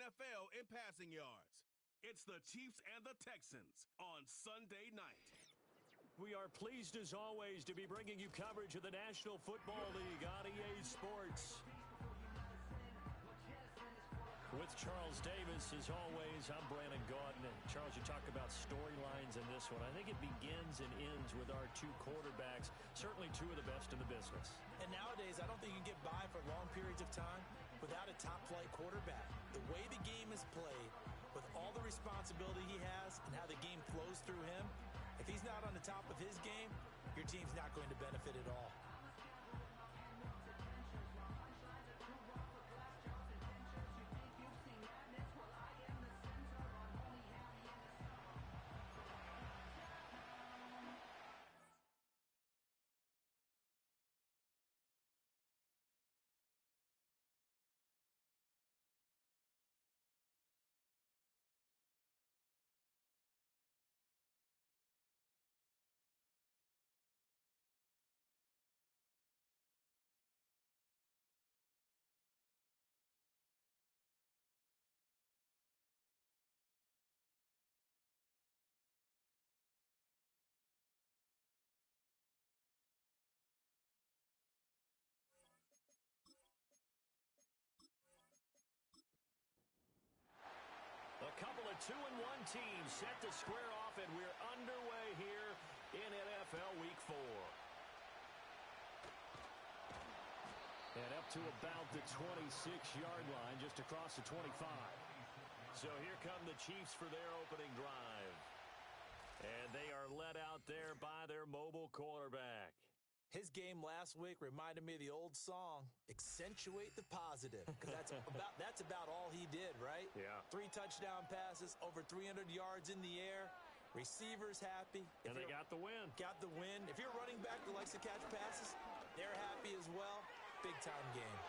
NFL in passing yards. It's the Chiefs and the Texans on Sunday night. We are pleased as always to be bringing you coverage of the National Football League on EA Sports. With Charles Davis, as always, I'm Brandon Gaudin. And Charles, you talk about storylines in this one. I think it begins and ends with our two quarterbacks, certainly two of the best in the business. And nowadays, I don't think you can get by for long periods of time without a top-flight quarterback. The way the game is played, with all the responsibility he has and how the game flows through him, if he's not on the top of his game, your team's not going to benefit at all. A couple of 2-1 teams set to square off, and we're underway here in NFL Week 4. And up to about the 26-yard line, just across the 25. So here come the Chiefs for their opening drive. And they are led out there by their mobile quarterback. His game last week reminded me of the old song, Accentuate the Positive, because that's about all he did, right? Yeah. 3 touchdown passes, over 300 yards in the air, receivers happy. And they got the win. Got the win. If you're a running back that likes to catch passes, they're happy as well. Big-time game.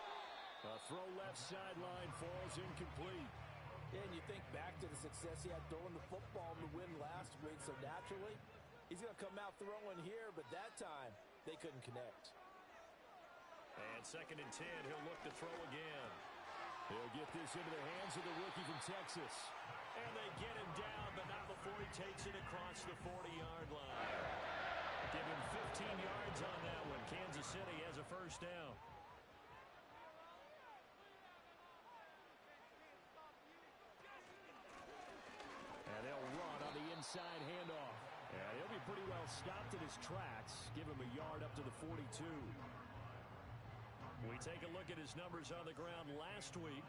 A throw left sideline falls incomplete. Yeah, and you think back to the success he had throwing the football in the win last week, so naturally, he's going to come out throwing here, but that time, they couldn't connect. And 2nd and 10, he'll look to throw again. He'll get this into the hands of the rookie from Texas. And they get him down, but not before he takes it across the 40-yard line. Give him 15 yards on that one. Kansas City has a first down. And they'll run on the inside handoff. And he'll be pretty well stopped in his tracks. Give him a yard up to the 42. We take a look at his numbers on the ground last week.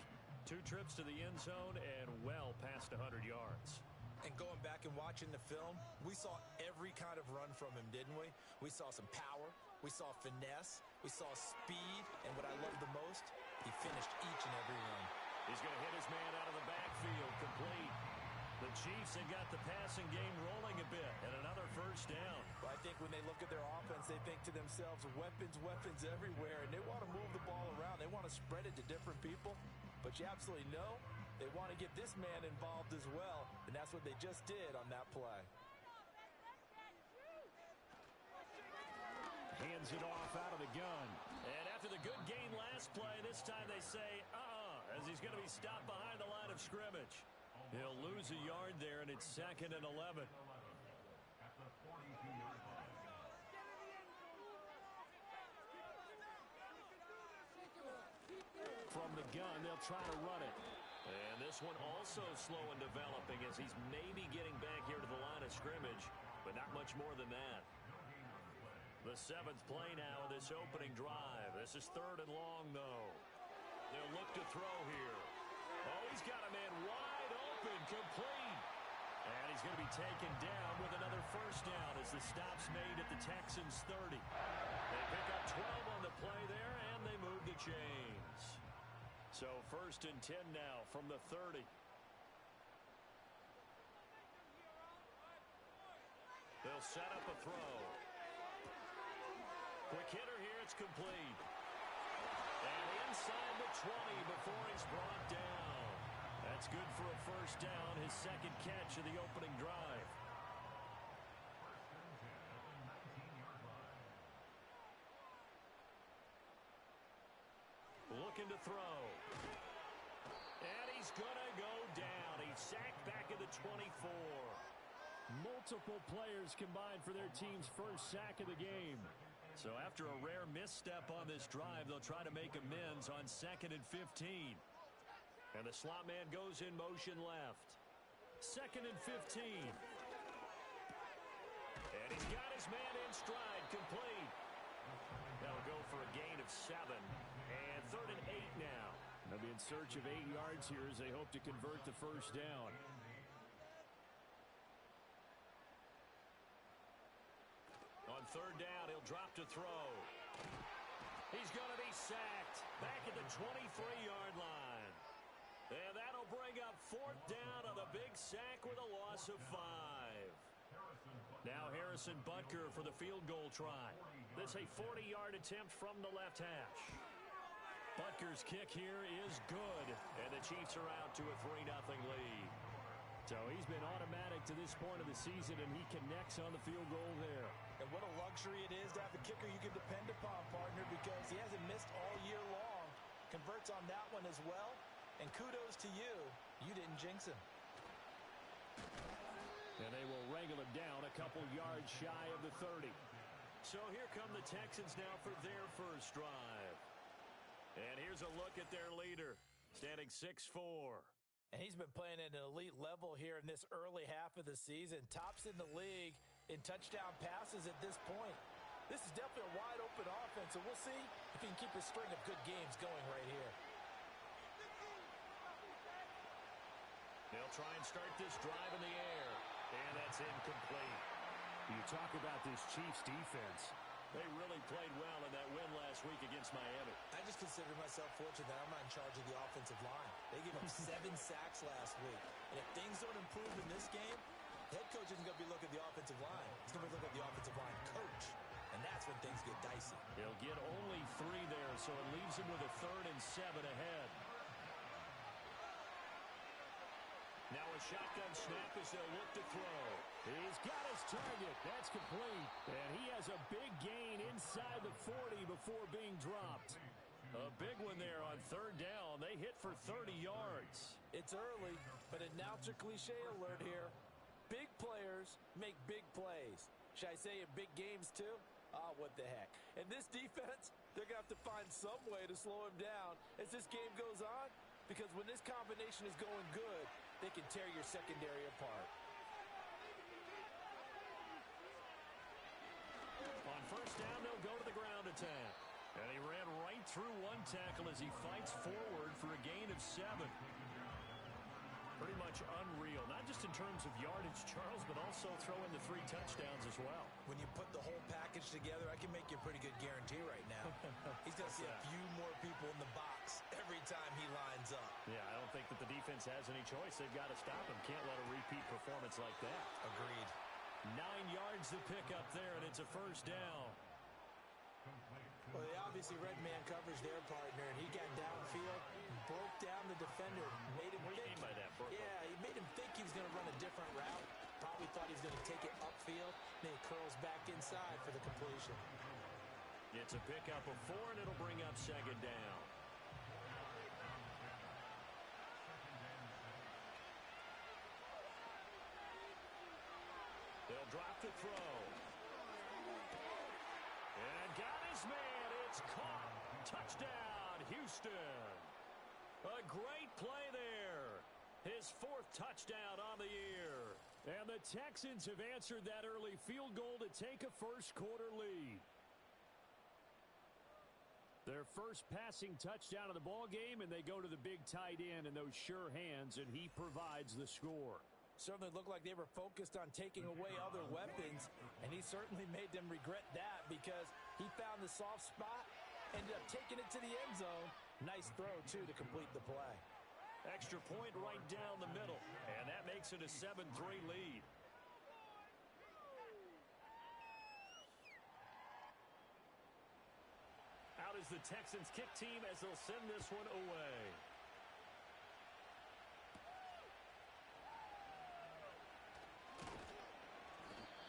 2 trips to the end zone and well past 100 yards. And going back and watching the film, we saw every kind of run from him, didn't we? We saw some power. We saw finesse. We saw speed. And what I love the most, he finished each and every run. He's going to hit his man out of the backfield, complete. The Chiefs have got the passing game rolling a bit, and another first down. Well, I think when they look at their offense, they think to themselves, weapons, weapons everywhere, and they want to move the ball around. They want to spread it to different people, but you absolutely know they want to get this man involved as well, and that's what they just did on that play. Hands it off out of the gun. And after the good gain last play, this time they say, as he's going to be stopped behind the line of scrimmage. He'll lose a yard there, and it's 2nd and 11. From the gun, they'll try to run it. And this one also slow in developing as he's maybe getting back here to the line of scrimmage, but not much more than that. The 7th play now of this opening drive. This is 3rd and long, though. They'll look to throw here. Oh, he's got a man wide open, complete. And he's going to be taken down with another first down as the stop's made at the Texans' 30. They pick up 12 on the play there, and they move the chains. So 1st and 10 now from the 30. They'll set up a throw. Quick hitter here, it's complete. And inside the 20 before he's brought down. That's good for a first down, his 2nd catch of the opening drive. Looking to throw. And he's going to go down. He's sacked back at the 24. Multiple players combined for their team's first sack of the game. So after a rare misstep on this drive, they'll try to make amends on 2nd and 15. And the slot man goes in motion left. 2nd and 15. And he's got his man in stride, complete. That'll go for a gain of 7. And 3rd and 8 now. They'll be in search of 8 yards here as they hope to convert the first down. On 3rd down, he'll drop to throw. He's going to be sacked back at the 23-yard line. And that'll bring up 4th down on the big sack with a loss of 5. Now Harrison Butker for the field goal try. This a 40-yard attempt from the left hash. Butker's kick here is good, and the Chiefs are out to a 3-0 lead. So he's been automatic to this point of the season, and he connects on the field goal there. And what a luxury it is to have a kicker you can depend upon, partner, because he hasn't missed all year long. Converts on that one as well. And kudos to you. You didn't jinx him. And they will wrangle him down a couple yards shy of the 30. So here come the Texans now for their first drive. And here's a look at their leader, standing 6'4". And he's been playing at an elite level here in this early half of the season. Tops in the league in touchdown passes at this point. This is definitely a wide-open offense, so we'll see if he can keep a string of good games going right here. They'll try and start this drive in the air, and that's incomplete. You talk about this Chiefs defense. They really played well in that win last week against Miami. I just consider myself fortunate that I'm not in charge of the offensive line. They gave up 7 sacks last week. And if things don't improve in this game, the head coach isn't going to be looking at the offensive line. He's going to be looking at the offensive line coach. And that's when things get dicey. He'll get only 3 there, so it leaves him with a 3rd and 7 ahead. Now a shotgun snap as they'll look to throw. He's got his target. That's complete. And he has a big gain inside the 40 before being dropped. A big one there on 3rd down. They hit for 30 yards. It's early, but announcer cliche alert here. Big players make big plays. Should I say in big games too? What the heck. And this defense, they're going to have to find some way to slow him down as this game goes on, because when this combination is going good, they can tear your secondary apart. On 1st down, they'll go to the ground attack. And he ran right through one tackle as he fights forward for a gain of 7. Pretty much unreal, not just in terms of yardage, Charles, but also throwing the 3 touchdowns as well. When you put the whole package together, I can make you a pretty good guarantee right now. He's going to see a few more people in the box every time he lines up. Yeah, I don't think that the defense has any choice. They've got to stop him. Can't let a repeat performance like that. Agreed. 9 yards to pick up there, and it's a 1st down. Well, they obviously read man coverage their partner, and he got downfield, broke down the defender, made him What do you mean by that, Brooklyn? Yeah, he made him think he was going to run a different route. Probably thought he was going to take it upfield, then he curls back inside for the completion. It's a pickup of 4, and it'll bring up 2nd down. They'll drop to throw. And got his man. It's caught. Touchdown, Houston. A great play there. His 4th touchdown on the year. And the Texans have answered that early field goal to take a first-quarter lead. Their first passing touchdown of the ball game, and they go to the big tight end and those sure hands, and he provides the score. Certainly looked like they were focused on taking away other weapons, and he certainly made them regret that because he found the soft spot, ended up taking it to the end zone. Nice throw, too, to complete the play. Extra point right down the middle, and that makes it a 7-3 lead. Out is the Texans kick team as they'll send this one away.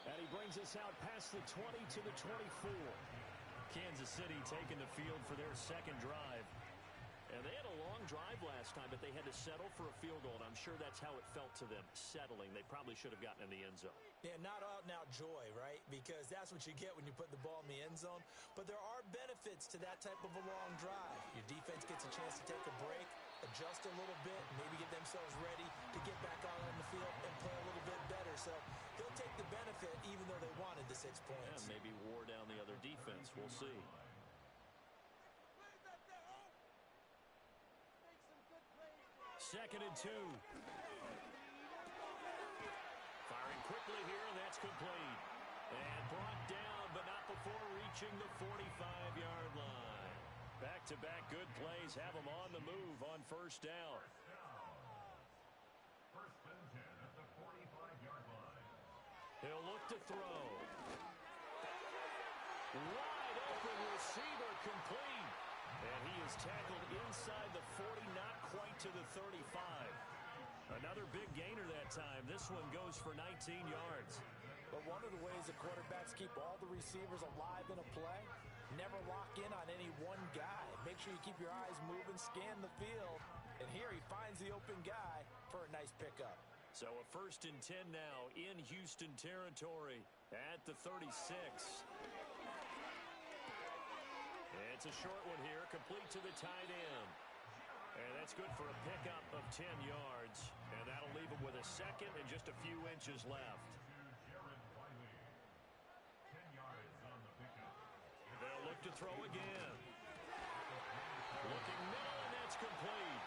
And he brings us out past the 20 to the 24. Kansas City taking the field for their 2nd drive. And they had a long drive last time, but they had to settle for a field goal, and I'm sure that's how it felt to them, settling. They probably should have gotten in the end zone. Yeah, not out-and-out joy, right? Because that's what you get when you put the ball in the end zone. But there are benefits to that type of a long drive. Your defense gets a chance to take a break, adjust a little bit, maybe get themselves ready to get back out on the field and play a little bit better. So they'll take the benefit even though they wanted the 6 points. Yeah, maybe wore down the other defense. We'll see. Second and 2. Firing quickly here, and that's complete. And brought down, but not before reaching the 45-yard line. Back-to-back good plays have them on the move on first down. First and 10 at the 45-yard line. He'll look to throw. Wide open receiver complete. And he is tackled inside the 40, not quite to the 35. Another big gainer that time. This one goes for 19 yards. But one of the ways the quarterbacks keep all the receivers alive in a play, never lock in on any one guy. Make sure you keep your eyes moving, scan the field. And here he finds the open guy for a nice pickup. So a first and 10 now in Houston territory at the 36. It's a short one here, complete to the tight end. And that's good for a pickup of 10 yards. And that'll leave him with a second and just a few inches left. They'll look to throw again. Looking middle, and that's complete.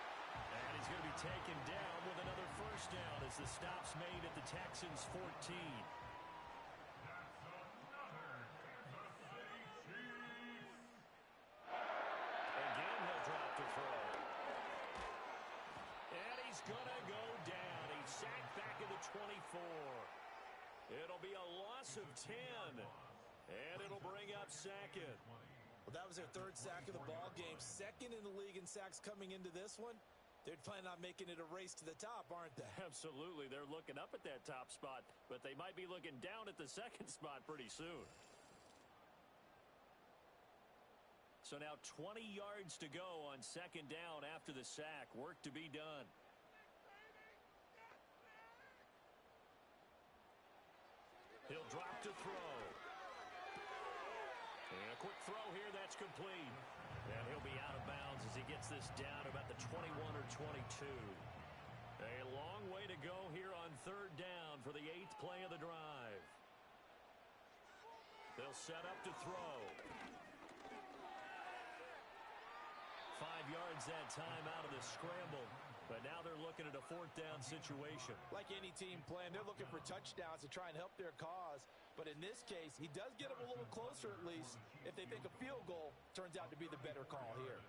And he's going to be taken down with another first down as the stop's made at the Texans' 14. Again, he'll drop to throw. And he's going to go down. He's sacked back at the 24. It'll be a loss of 10. And it'll bring up second. Well, that was their third sack of the ball game. Second in the league in sacks coming into this one. They're planning on making it a race to the top, aren't they? Absolutely. They're looking up at that top spot, but they might be looking down at the second spot pretty soon. So now 20 yards to go on second down after the sack. Work to be done. He'll drop to throw. And a quick throw here, that's complete. And he'll be out of bounds as he gets this down about the 21 or 22. A long way to go here on third down for the 8th play of the drive. They'll set up to throw. 5 yards that time out of the scramble. But now they're looking at a fourth down situation. Like any team playing, they're looking for touchdowns to try and help their cause. But in this case, he does get them a little closer at least if they think a field goal turns out to be the better call here.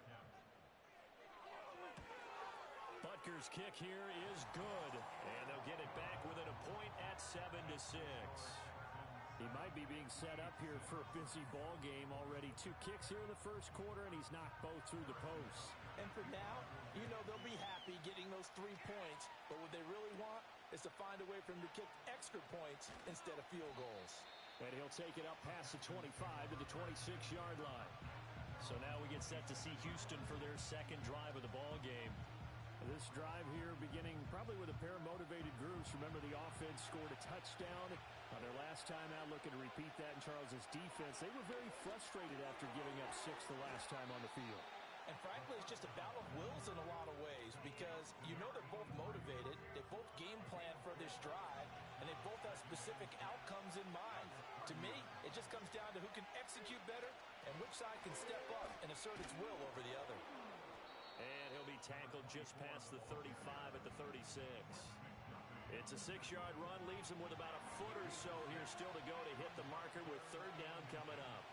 Butker's kick here is good. And they'll get it back within a point at 7-6. He might be being set up here for a busy ball game already. 2 kicks here in the first quarter, and he's knocked both through the posts. And for now, you know they'll be happy getting those 3 points. But what they really want is to find a way for him to kick extra points instead of field goals. And he'll take it up past the 25 to the 26-yard line. So now we get set to see Houston for their second drive of the ball game. This drive here beginning probably with a pair of motivated groups. Remember, the offense scored a touchdown on their last time out, looking to repeat that in Charles's defense. They were very frustrated after giving up 6 the last time on the field. And frankly, it's just a battle of wills in a lot of ways because you know they're both motivated, they both game plan for this drive, and they both have specific outcomes in mind. To me, it just comes down to who can execute better and which side can step up and assert its will over the other. And he'll be tackled just past the 35 at the 36. It's a 6-yard run, leaves him with about a foot or so here still to go to hit the marker with third down coming up.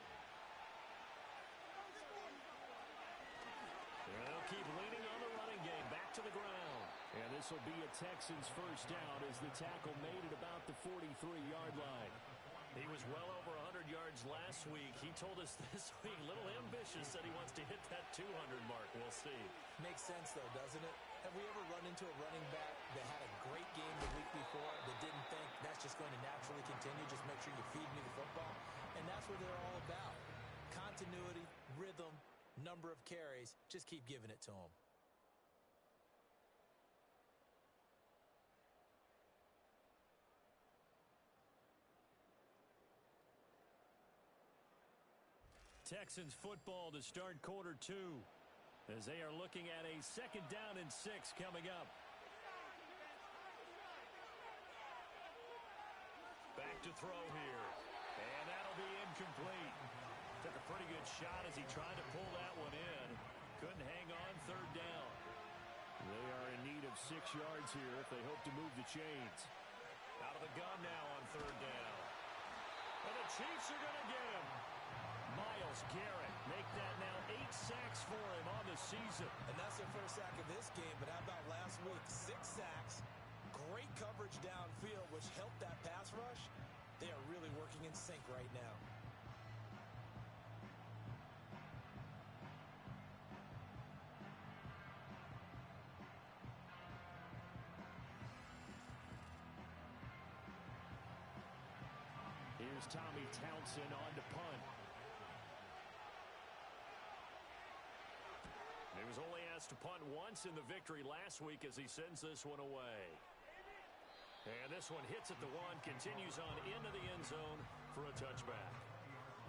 They'll keep leaning on the running game, back to the ground. And this will be a Texans first down as the tackle made it about the 43-yard line. He was well over 100 yards last week. He told us this week, a little ambitious, said he wants to hit that 200 mark. We'll see. Makes sense, though, doesn't it? Have we ever run into a running back that had a great game the week before that didn't think that's just going to naturally continue? Just make sure you feed me the football. And that's what they're all about. Continuity, rhythm, number of carries. Just keep giving it to him. Texans football to start quarter 2 as they are looking at a 2nd down and 6 coming up. Back to throw here, and that'll be incomplete. Took a pretty good shot as he tried to pull that one in. Couldn't hang on 3rd down. They are in need of 6 yards here if they hope to move the chains. Out of the gun now on 3rd down. And the Chiefs are going to get him. Myles Garrett make that now 8 sacks for him on the season. And that's their first sack of this game, but how about last week? 6 sacks, great coverage downfield, which helped that pass rush. They are really working in sync right now. Here's Tommy Townsend on to punt. He was only asked to punt once in the victory last week as he sends this one away. And this one hits at the 1, continues on into the end zone for a touchback.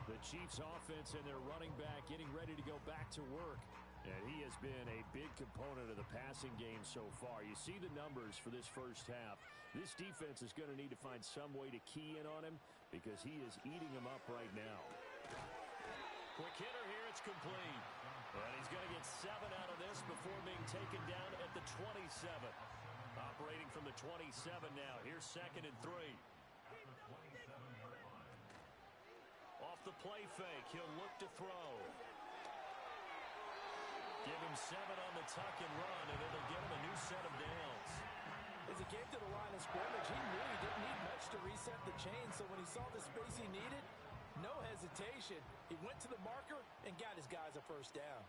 The Chiefs offense and their running back getting ready to go back to work. And he has been a big component of the passing game so far. You see the numbers for this first half. This defense is going to need to find some way to key in on him because he is eating them up right now. Quick hitter here, it's complete. And he's going to get 7 out of this before being taken down at the 27. Operating from the 27 now. Here's 2nd and 3. Off the play fake, he'll look to throw. Give him 7 on the tuck and run, and it'll get him a new set of downs. As he came to the line of scrimmage, he knew he didn't need much to reset the chain, so when he saw the space he needed, no hesitation. He went to the marker and got his guys a first down.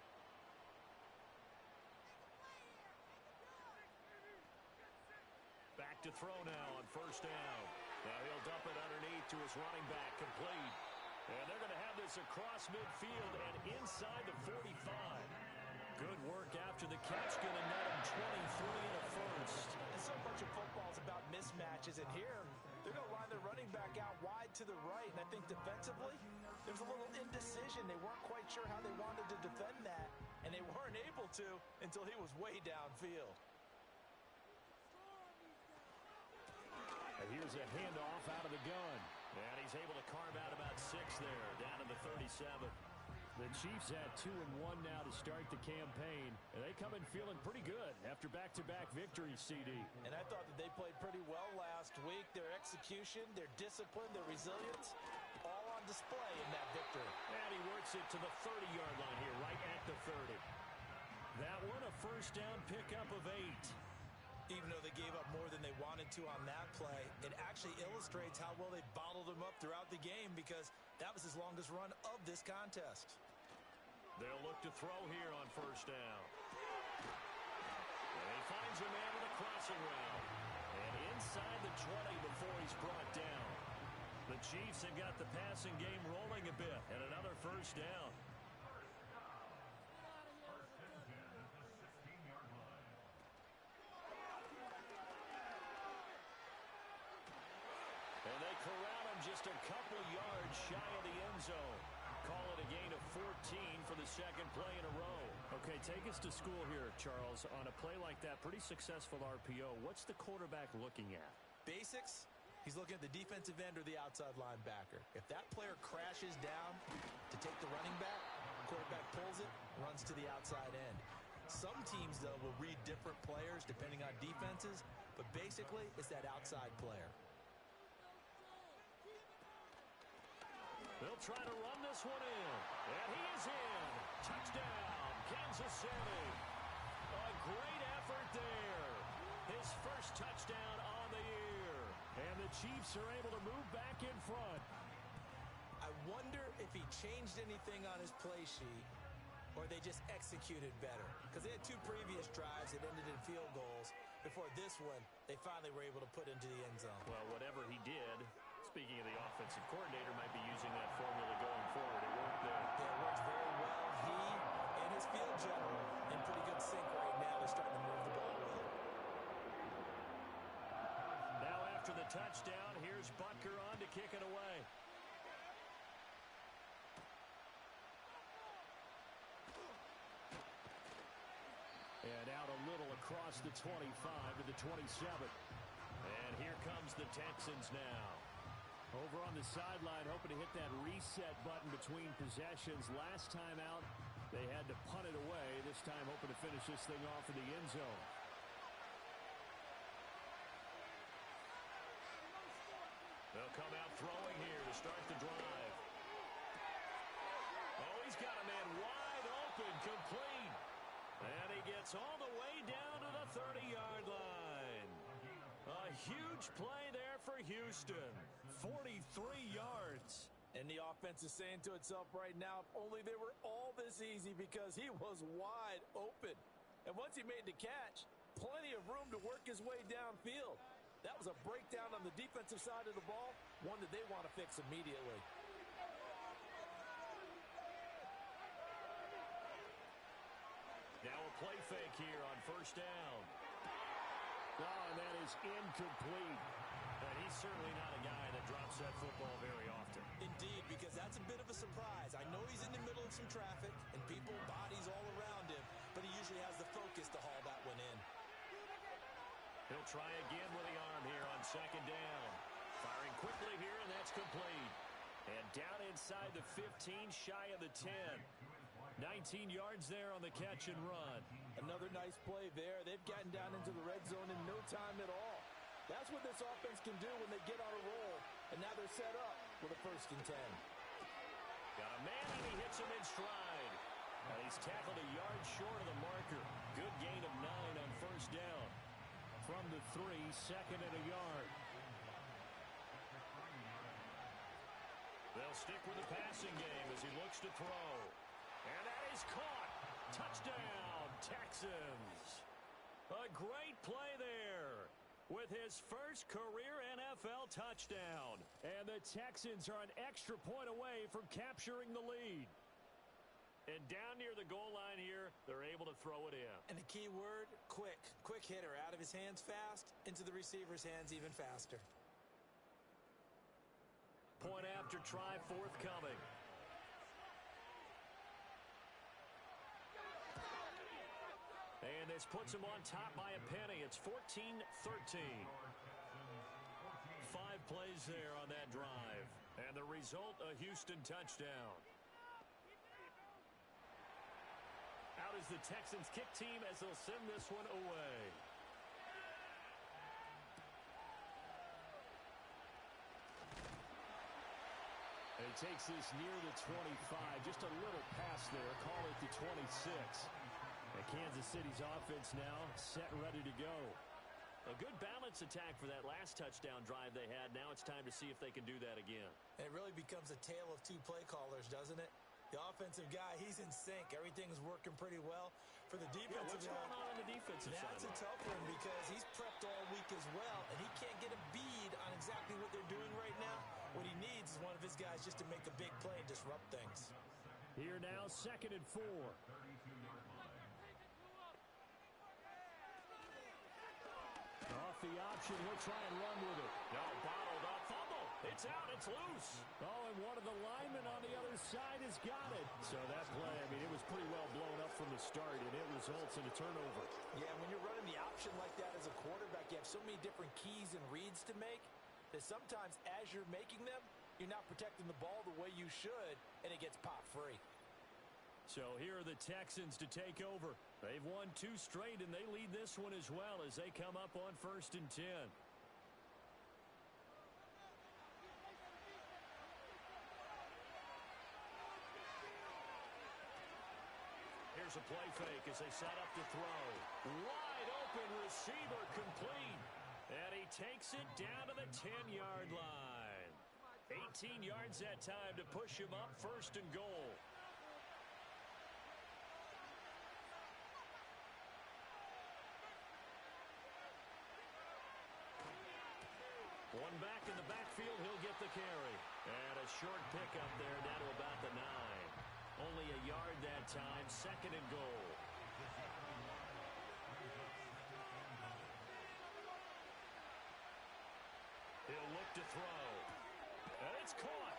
Back to throw now on 1st down. Now he'll dump it underneath to his running back, complete. And they're going to have this across midfield and inside the 45. Good work after the catch, going to net him 23 and a first. And so much of football is about mismatches, and here they're going to line their running back out wide to the right. And I think defensively, there's a little indecision. They weren't quite sure how they wanted to defend that, and they weren't able to until he was way downfield. And here's a handoff out of the gun. And he's able to carve out about 6 there, down to the 37. The Chiefs at 2-1 now to start the campaign. And they come in feeling pretty good after back-to-back victories, CD. And I thought that they played pretty well last week. Their execution, their discipline, their resilience, all on display in that victory. And he works it to the 30-yard line here, right at the 30. That one a first down pickup of 8. Even though they gave up more than they wanted to on that play, it actually illustrates how well they bottled him up throughout the game because that was his longest run of this contest. They'll look to throw here on 1st down. And he finds a man with a crossing route. And inside the 20 before he's brought down. The Chiefs have got the passing game rolling a bit, and another first down. And they corral him just a couple yards shy of the end zone. Call it a gain of 14 for the 2nd play in a row. Okay, take us to school here, Charles. On a play like that, pretty successful RPO. What's the quarterback looking at? Basics. He's looking at the defensive end or the outside linebacker. If that player crashes down to take the running back, quarterback pulls it, runs to the outside end. Some teams, though, will read different players depending on defenses, but basically it's that outside player. They'll try to run this one in. And he is in. Touchdown, Kansas City. A great effort there. His first touchdown on the year. And the Chiefs are able to move back in front. I wonder if he changed anything on his play sheet or they just executed better. Because they had 2 previous drives that ended in field goals. Before this one, they finally were able to put into the end zone. Well, whatever he did, speaking of the offensive coordinator, might be using that formula going forward. It worked there. Yeah, it worked very well. He And his field general in pretty good sync right now. He's starting to move the ball well. Now after the touchdown, here's Butker on to kick it away. And out a little across the 25 to the 27. And here comes the Texans now. Over on the sideline, hoping to hit that reset button between possessions. Last time out, they had to punt it away. This time hoping to finish this thing off in the end zone. They'll come out throwing here to start the drive. Oh, he's got a man wide open, complete. And he gets all the way down to the 30-yard line. A huge play there for Houston. 43 yards. And the offense is saying to itself right now, if only they were all this easy, because he was wide open. And once he made the catch, plenty of room to work his way downfield. That was a breakdown on the defensive side of the ball, one that they want to fix immediately. Now a play fake here on first down. Oh, and that is incomplete. And he's certainly not a guy that drops that football very often. Indeed, because that's a bit of a surprise. I know he's in the middle of some traffic and people, bodies all around him, but he usually has the focus to haul that one in. He'll try again with the arm here on second down. Firing quickly here, and that's complete. And down inside the 15, shy of the 10. 19 yards there on the catch and run. Another nice play there. They've gotten down into the red zone in no time at all. That's what this offense can do when they get on a roll. And now they're set up with a 1st and 10. Got a man, and he hits him in stride. And he's tackled a yard short of the marker. Good gain of 9 on first down. From the 3, 2nd and a yard. They'll stick with the passing game as he looks to throw. And that is caught. Touchdown, Texans. A great play there with his first career NFL touchdown. And the Texans are an extra point away from capturing the lead. And down near the goal line here, they're able to throw it in. And the key word, quick. Quick hitter. Out of his hands fast, into the receiver's hands even faster. Point after try forthcoming. And this puts him on top by a penny. It's 14-13. 5 plays there on that drive. And the result, a Houston touchdown. Out is the Texans kick team as they'll send this one away. And he takes this near the 25. Just a little pass there. Call it the 26. And Kansas City's offense now set and ready to go. A good balance attack for that last touchdown drive they had. Now it's time to see if they can do that again. And it really becomes a tale of 2 play callers, doesn't it? The offensive guy, he's in sync. Everything's working pretty well. For the defensive what's going on the defensive side? That's a tough one because he's prepped all week as well, and he can't get a bead on exactly what they're doing right now. What he needs is one of his guys just to make a big play and disrupt things. Here now, 2nd and 4. Off the option, he'll try and run with it. No, bottled up, fumble. It's out, it's loose. Oh, and one of the linemen on the other side has got it. So that play, I mean, it was pretty well blown up from the start, and it results in a turnover. Yeah, when you're running the option like that as a quarterback, you have so many different keys and reads to make that sometimes as you're making them, you're not protecting the ball the way you should, and it gets pop free. So here are the Texans to take over. They've won 2 straight, and they lead this one as well as they come up on 1st and 10. Here's a play fake as they set up to throw. Wide open receiver complete. And he takes it down to the 10-yard line. 18 yards that time to push him up 1st and goal. One back in the backfield, he'll get the carry. And a short pickup there down to about the 9. Only a yard that time, 2nd and goal. He'll look to throw. And it's caught.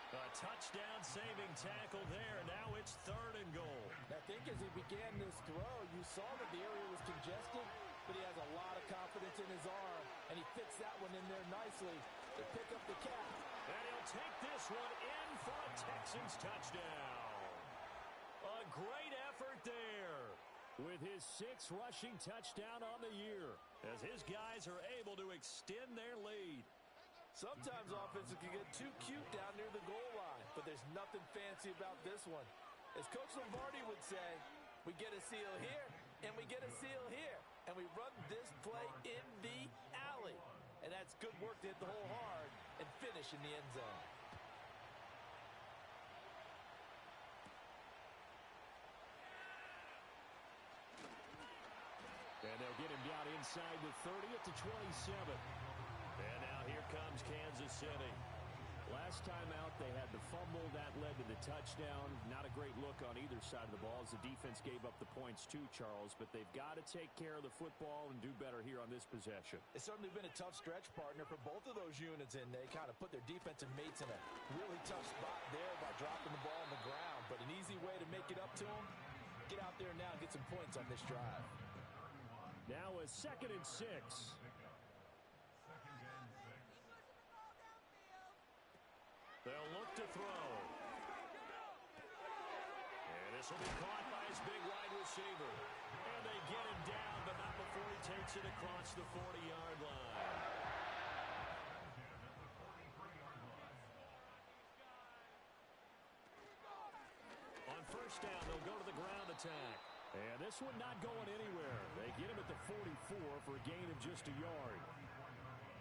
A touchdown-saving tackle there. Now it's 3rd and goal. I think as he began this throw, you saw that the area was congested, but he has a lot of confidence in his arm, and he fits that one in there nicely to pick up the catch. And he'll take this one in for a Texans touchdown. A great effort there. With his 6th rushing touchdown on the year, as his guys are able to extend their lead. Sometimes offenses can get too cute down near the goal line, but there's nothing fancy about this one. As Coach Lombardi would say, we get a seal here, and we get a seal here, and we run this play in the alley. And that's good work to hit the hole hard and finish in the end zone. And they'll get him down inside the 30 at the 27. And now here comes Kansas City. Last time out, they had the fumble. That led to the touchdown. Not a great look on either side of the ball as the defense gave up the points too, Charles. But they've got to take care of the football and do better here on this possession. It's certainly been a tough stretch, partner, for both of those units, and they kind of put their defensive mates in a really tough spot there by dropping the ball on the ground. But an easy way to make it up to them, get out there now and get some points on this drive. Now a 2nd and 6. They'll look to throw. And this will be caught by his big wide receiver. And they get him down, but not before he takes it across the 40-yard line. On 1st down, they'll go to the ground attack. And this one not going anywhere. They get him at the 44 for a gain of just a yard.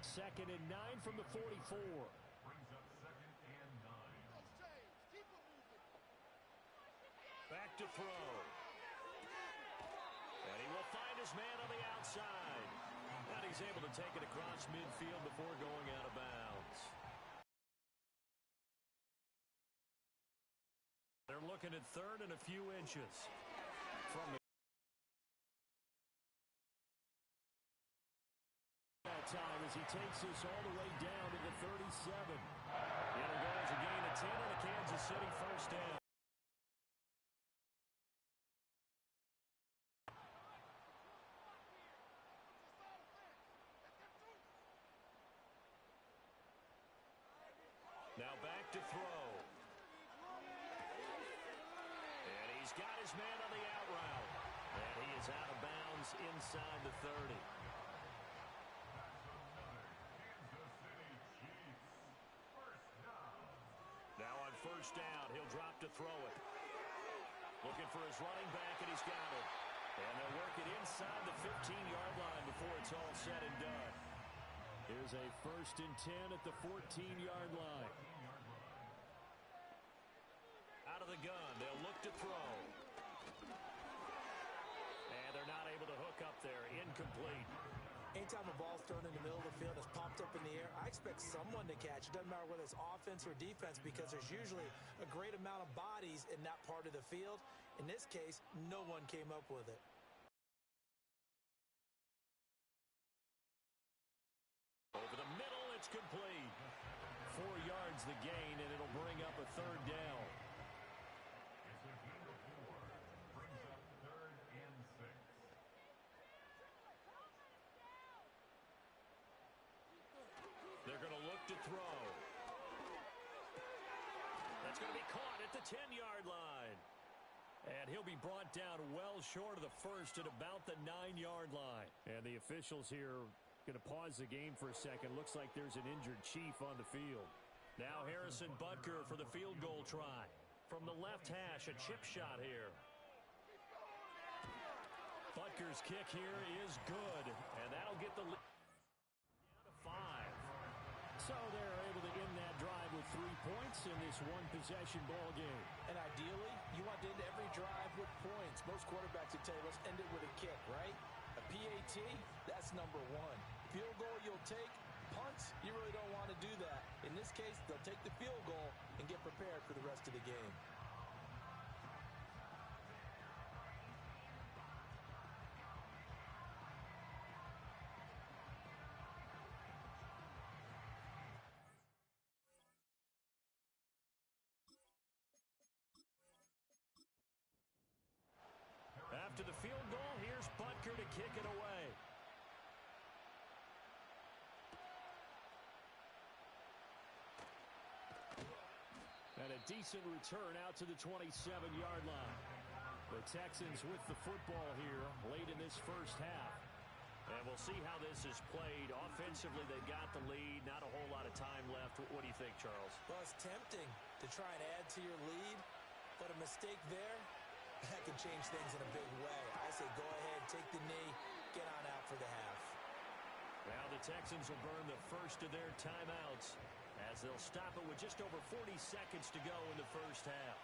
2nd and 9 from the 44. Back to throw. And he will find his man on the outside. And he's able to take it across midfield before going out of bounds. They're looking at 3rd and a few inches. From the that time as he takes us all the way down to the 37. It'll go as a gain of 10 and a Kansas City 1st down. Now back to throw. And he's got his man on the out route. And he is out of bounds inside the 30. Now on 1st down, he'll drop to throw it. Looking for his running back, and he's got it. And they'll work it inside the 15-yard line before it's all said and done. Here's a 1st and 10 at the 14-yard line. Out of the gun, they'll look to throw. And they're not able to hook up there. Incomplete. Anytime a ball's thrown in the middle of the field, it's popped up in the air, I expect someone to catch. It doesn't matter whether it's offense or defense, because there's usually a great amount of bodies in that part of the field. In this case, no one came up with it. Over the middle, it's complete. 4 yards the gain, and it'll bring up a 3rd down. They're going to look to throw. That's going to be caught at the 10-yard line. And he'll be brought down well short of the 1st at about the 9-yard line. And the officials here going to pause the game for a second. Looks like there's an injured Chief on the field. Now Harrison Butker for the field goal try. From the left hash, a chip shot here. Butker's kick here is good, and that'll get the lead down to 5. So they're able to end that drive with 3 points in this one-possession ball game. And ideally, you want to end every drive with points. Most quarterbacks would tell you, let's end it with a kick, right? A PAT, that's number 1. Field goal you'll take. Punts, you really don't want to do that. In this case, they'll take the field goal and get prepared for the rest of the game. And a decent return out to the 27-yard line. The Texans with the football here late in this first half. And we'll see how this is played. Offensively, they got the lead. Not a whole lot of time left. What do you think, Charles? Well, it's tempting to try and add to your lead, but a mistake there, that can change things in a big way. I say go ahead, take the knee, get on out for the half. Now the Texans will burn the first of their timeouts as they'll stop it with just over 40 seconds to go in the first half.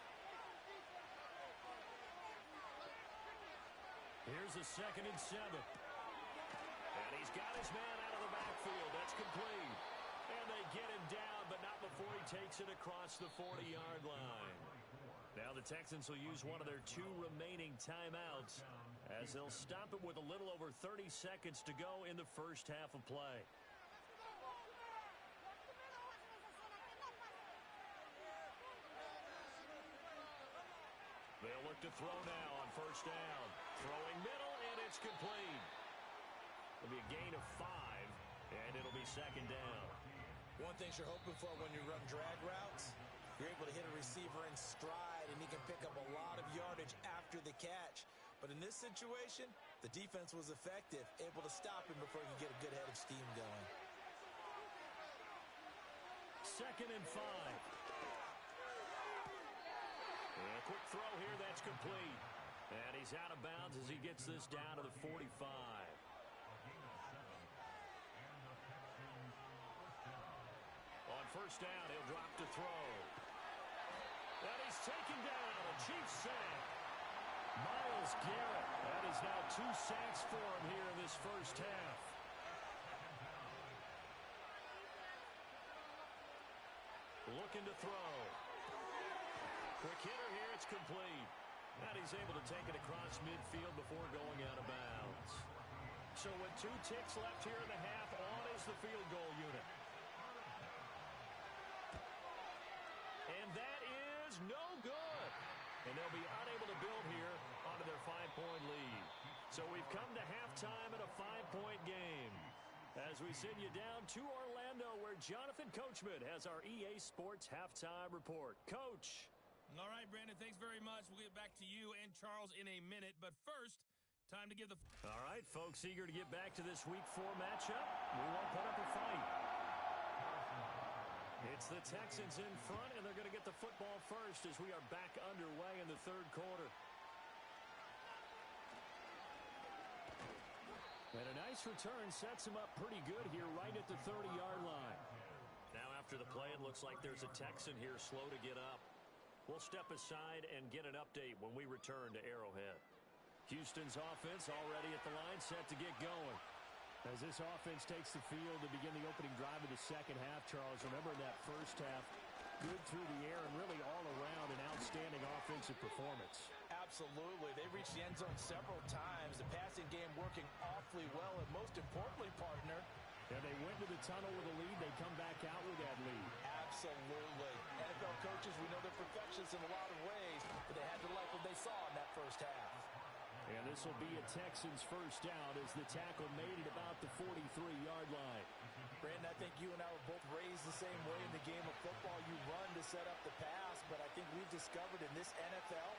Here's a 2nd and 7. And he's got his man out of the backfield. That's complete. And they get him down, but not before he takes it across the 40-yard line. Now the Texans will use one of their 2 remaining timeouts as they'll stop it with a little over 30 seconds to go in the first half of play. They'll look to throw now on first down. Throwing middle, and it's complete. It'll be a gain of 5, and it'll be 2nd down. One thing you're hoping for when you run drag routes, you're able to hit a receiver in stride, and he can pick up a lot of yardage after the catch. But in this situation, the defense was effective, able to stop him before he could get a good head of steam going. 2nd and 5. And a quick throw here, that's complete. And he's out of bounds as he gets this down to the 45. On first down, he'll drop to throw. And he's taken down. A Chiefs sack. Myles Garrett. That is now 2 sacks for him here in this first half. Looking to throw. Quick hitter here, it's complete. And he's able to take it across midfield before going out of bounds. So with 2 ticks left here in the half, on is the field goal unit. And that is no good. And they'll be unable to build here onto their 5-point lead. So we've come to halftime in a 5-point game. As we send you down to Orlando, where Jonathan Coachman has our EA Sports halftime report. Coach. All right, Brandon, thanks very much. We'll get back to you and Charles in a minute. But first, time to give the... All right, folks, eager to get back to this Week 4 matchup. We won't put up a fight. It's the Texans in front, and they're going to get the football first as we are back underway in the 3rd quarter. And a nice return sets him up pretty good here right at the 30-yard line. Now after the play, it looks like there's a Texan here slow to get up. We'll step aside and get an update when we return to Arrowhead. Houston's offense already at the line, set to get going. As this offense takes the field to begin the opening drive of the second half, Charles, remember in that first half, good through the air and really all around an outstanding offensive performance. Absolutely. They reached the end zone several times. The passing game working awfully well, and most importantly, partner, and they went to the tunnel with a lead. They come back out with that lead. Absolutely. NFL coaches, we know they're perfectionists in a lot of ways, but they had to like what they saw in that first half. And this will be a Texans first down as the tackle made it about the 43-yard line. Brandon, I think you and I were both raised the same way in the game of football. You run to set up the pass, but I think we've discovered in this NFL,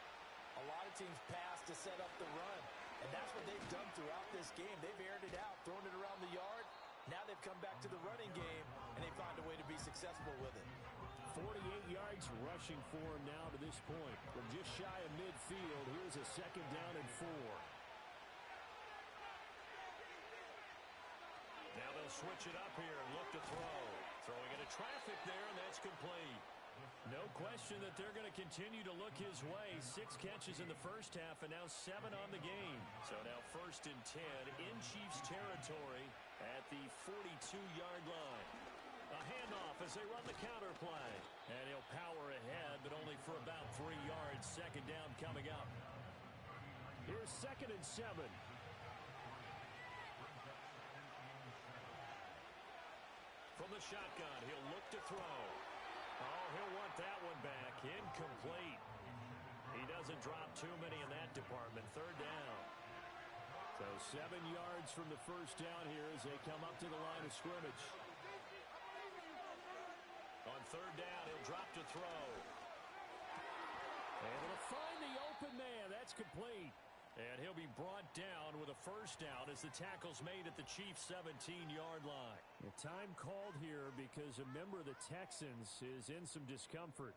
a lot of teams pass to set up the run. And that's what they've done throughout this game. They've aired it out, thrown it around the yard. Now they've come back to the running game, and they found a way to be successful with it. 48 yards rushing for him now to this point. From just shy of midfield, here's a 2nd down and 4. Now they'll switch it up here and look to throw. Throwing into traffic there, and that's complete. No question that they're going to continue to look his way. 6 catches in the first half and now 7 on the game. So now 1st and 10 in Chiefs territory at the 42-yard line. A handoff as they run the counter play. And he'll power ahead, but only for about 3 yards. 2nd down coming up. Here's 2nd and 7. From the shotgun, he'll look to throw. Oh, he'll want that one back. Incomplete. He doesn't drop too many in that department. 3rd down. So 7 yards from the first down here as they come up to the line of scrimmage. On 3rd down, he'll drop to throw. Able to find the open man. That's complete. And he'll be brought down with a first down as the tackle's made at the Chiefs' 17-yard line. A time called here because a member of the Texans is in some discomfort.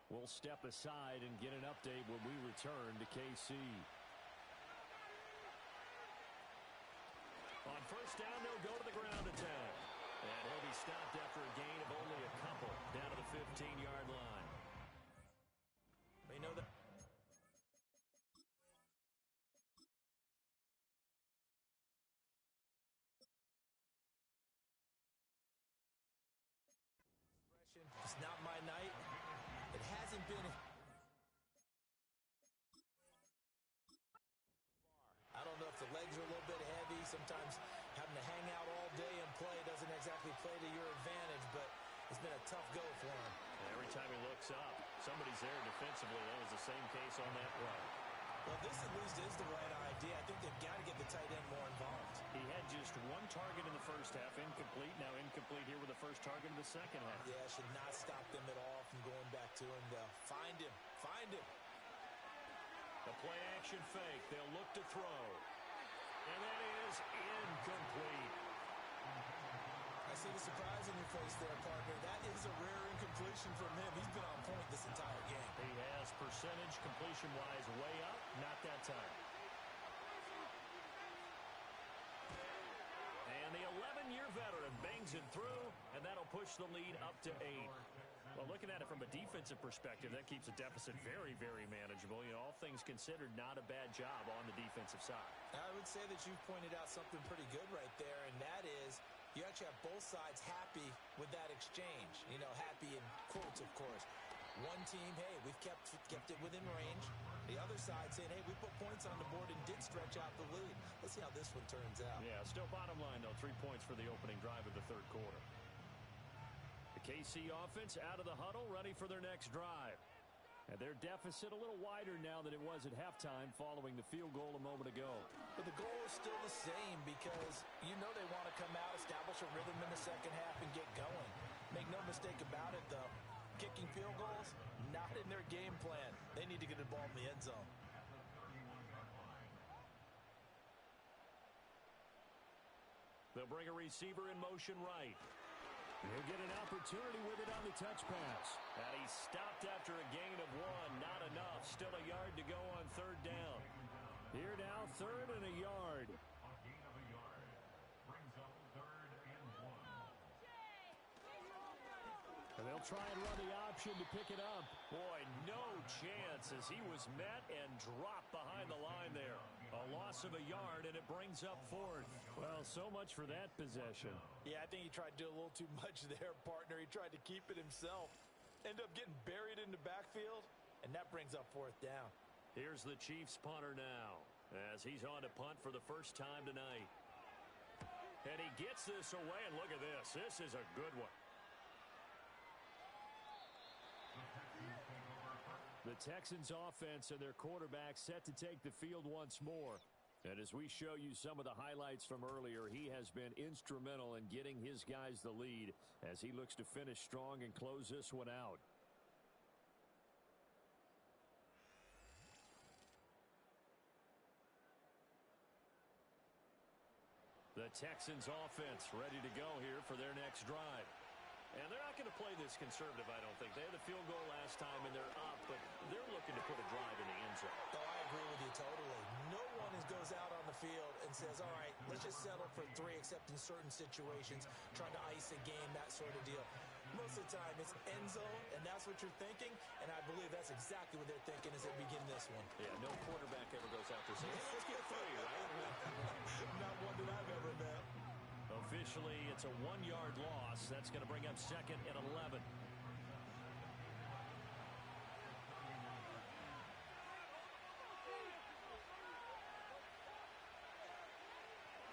We'll step aside and get an update when we return to KC. On first down, they'll go to the ground attack. And he'll be stopped after a gain of only a couple down to the 15-yard line. We know that. It's not my night. It hasn't been. I don't know if the legs are a little bit heavy. Sometimes having to hang out all day and play doesn't exactly play to your advantage, but it's been a tough go for him. Every time he looks up, somebody's there defensively. That was the same case on that play. Well, this at least is the right idea. I think they've got to get the tight end more involved. He had just one target in the first half, incomplete. Now incomplete here with the first target in the second half. Yeah, should not stop them at all from going back to him. They'll find him. Find him. The play action fake. They'll look to throw. And that is incomplete. I see the surprise in your face there, partner. That is a rare incompletion from him. He's been on point this entire game. He has percentage completion-wise way up. Not that time. And the 11-year veteran bangs it through, and that'll push the lead up to 8. Well, looking at it from a defensive perspective, that keeps the deficit very, very manageable. You know, all things considered, not a bad job on the defensive side. I would say that you've pointed out something pretty good right there, and that is you actually have both sides happy with that exchange. You know, happy in quotes, of course. One team, hey, we've kept it within range. The other side saying, hey, we put points on the board and did stretch out the lead. Let's see how this one turns out. Yeah, still bottom line, though, 3 points for the opening drive of the third quarter. The KC offense out of the huddle, ready for their next drive. And their deficit a little wider now than it was at halftime following the field goal a moment ago. But the goal is still the same because you know they want to come out, establish a rhythm in the second half, and get going. Make no mistake about it, though. Kicking field goals, not in their game plan. They need to get the ball in the end zone. They'll bring a receiver in motion right. He'll get an opportunity with it on the touch pass. And he stopped after a gain of 1. Not enough. Still a yard to go on third down. Here now, 3rd and a yard. A gain of a yard. Brings up 3rd and 1. And they'll try and run the option to pick it up. Boy, no chance as he was met and dropped behind the line there. A loss of a yard, and it brings up 4th. Well, so much for that possession. Yeah, I think he tried to do a little too much there, partner. He tried to keep it himself. Ended up getting buried in the backfield, and that brings up 4th down. Here's the Chiefs punter now as he's on to punt for the first time tonight. And he gets this away, and look at this. This is a good one. The Texans offense and their quarterback set to take the field once more. And as we show you some of the highlights from earlier, he has been instrumental in getting his guys the lead as he looks to finish strong and close this one out. The Texans offense ready to go here for their next drive. And they're not going to play this conservative, I don't think. They had the field goal last time, and they're up, but they're looking to put a drive in the end zone. Oh, I agree with you totally. No one goes out on the field and says, all right, let's just settle for 3, except in certain situations, trying to ice a game, that sort of deal. Most of the time, it's end zone, and that's what you're thinking, and I believe that's exactly what they're thinking as they begin this one. Yeah, no quarterback ever goes out there saying, let's get 3, right? Not one that I've ever met. Officially, it's a 1-yard loss. That's going to bring up 2nd and 11.